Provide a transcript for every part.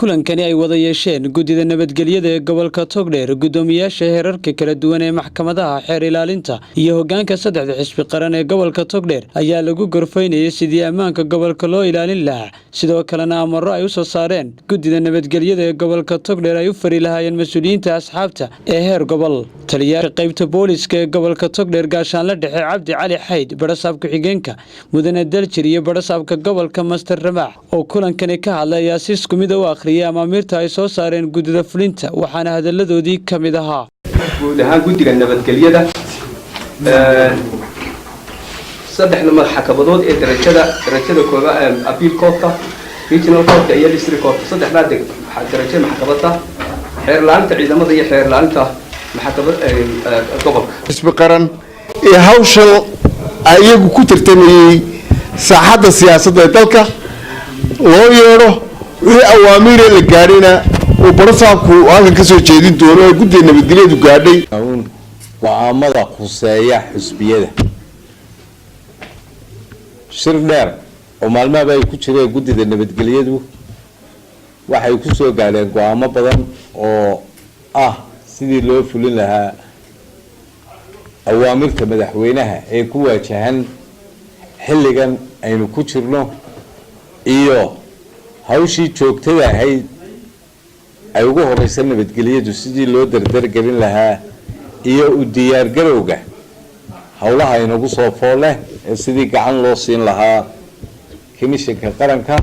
kulankani ay wada yeesheen guddida nabadgelyada ee gobolka Togdheer gudoomiyaasha heerarka kala duwan ee maxkamadaha xeer ilaalinta iyo hoggaanka saddexda xisbi qaran ee gobolka Togdheer ayaa lagu gorfaynayay sidii ammaanka gobolka loo ilaalin lahaa sidoo kalena amarro ay u soo saareen guddida nabadgelyada ee gobolka Togdheer ay u fari lahaayeen mas'uuliyiinta asxaabta ee heer gobol taliyaha qaybta booliska ee gobolka Togdheer gaashaanle dhexe Cabdi Cali Xayd barasaabka xigeenka mudane Daljir iyo barasaabka gobolka Master Ramaax oo kulankani ka hadlaya si isku mid ah amaamirta ay soo saareen guddida fulinta waxaana hadaladoodii kamid ahaa guud ahaan guddiga nabadgelyada saddexda maxkamadood ee darajada koowaad appeal court regional court iyo district court saddexda darajo maxkamadda xeer ilaalinta ciidamada iyo xeer ilaalinta maxkamadda gobolka xisbi qaran ee hawsha ayagu ku tartamayay saaxadda siyaasadda dalka loo yeero wixii awaamiir la gaarina oo barasaabku halkan ka soo jeedin doono ee guddiga nabadgelyadu gaadhay go'aamada khuseeya xisbiyada shir dheer oo maalmaha ay ku jireen guddida nabadgelyadu waxay ku soo gaadheen go'aamo badan oo ah sidii loo fulin lahaa awaamirta madaxweynaha ee ku waajahan xilligan aynu ku jirno iyo hawshii joogtada ahayd ay ugu horeysan nabadgelyadu sidii loo dardargelin lahaa iyo u diyaar garowga howlaha inagu soo fool leh ee sidii gacan loo siin lahaa komishanka qaranka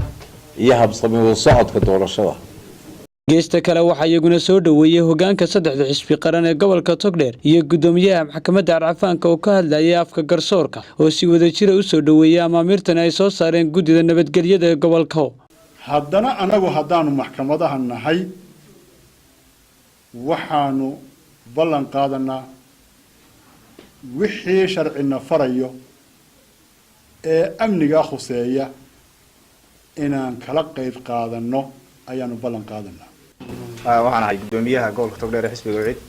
iyo habsami u socodka doorashada geesta kale waxa iyaguna soo dhaweeyay hoggaanka saddexda xisbi qaran ee gobolka Togdheer iyo gudoomiyaha maxkamadda Arcafaanka oo ka hadlayay afka garsoorka oo si wadajir u soo dhaweeyay amaamirtan ay soo saareen guddida nabadgelyada ee gobolka haddana anagu haddaanu maxkamadaha nahay waxaanu ballan qaadanaa wixii sharcina farayo ee amniga khuseeya inaan kala qayb qaadano ayaanu ballan qaadanaa waxaan ahay gudoomiyaha gobolka Togdheer ee xisbiga Wicid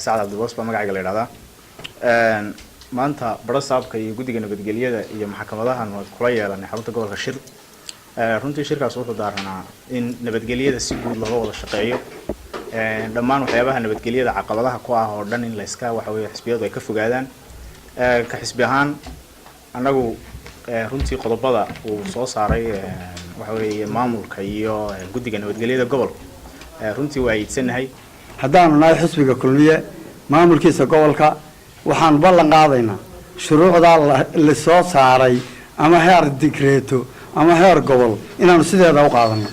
Saacad Abdiboos baa magacayga la yiraahdaa maanta barasaabka iyo guddiga nabadgelyada iyo maxkamadahan waa kula yeelanay xarunta gobolka Shir runtii shirkaas wuxuu daaranaa in nabadgelyada si guud looga wada shaqeeyo dhammaan waxyaabaha nabadgelyada caqabadaha ku ah oo dhan in la iska waxa weeye xisbiyadu ay ka fogaadaan ka xisbi ahaan anagu runtii qodobada uu soo saaray waxa weeye maamulka iyo guddiga nabadgelyada gobolka runtii waa ayidsanahay haddaanu nahay xisbiga kulmiye maamulkiisa gobolka waxaan ballan qaadaynaa shuruucda la soo saaray ama heer digreeto ama heer gobol inaanu sideeda u qaadano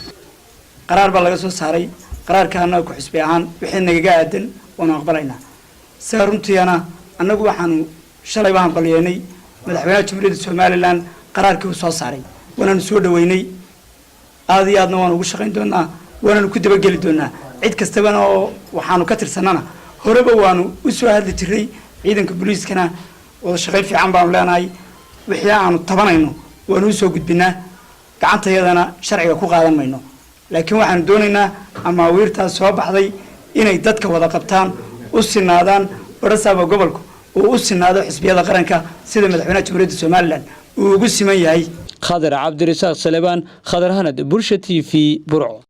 qaraar baa laga soo saaray qaraarka anagu ku xisbi ahaan wixii nagaga aadan waanu aqbalaynaa saa runtiina anagu waxaanu shalay baan balyeynay madaxweynaha jamhuuriyadda Somaliland qaraarkii uu soo saaray waanu soo dhaweynay aad iyo aadna waanu ugu shaqayn doonaa waanu ku dabageli doonaa cid kastaba oo waxaanu ka tirsanana horeba waanu u soo hadli jiray ciidanka booliiskana wada shaqayn fiican baanu leenahay wixii aanu tabanayno waanu soo gudbinaa gacantayadana sharciga ku qaadan mayno laakiin waxaan doonaynaa amaawiirtaas soo baxday inay dadka wada qabtaan u sinaadaan barasaabka gobolka oo u sinaado xisbiyada qaranka sida madaxweynaha jamhuuriyadda Somaliland uu ugu siman yahay Khadar Cabdirasaaq Salebaan Khadar Hanad Bulsha TV Burco.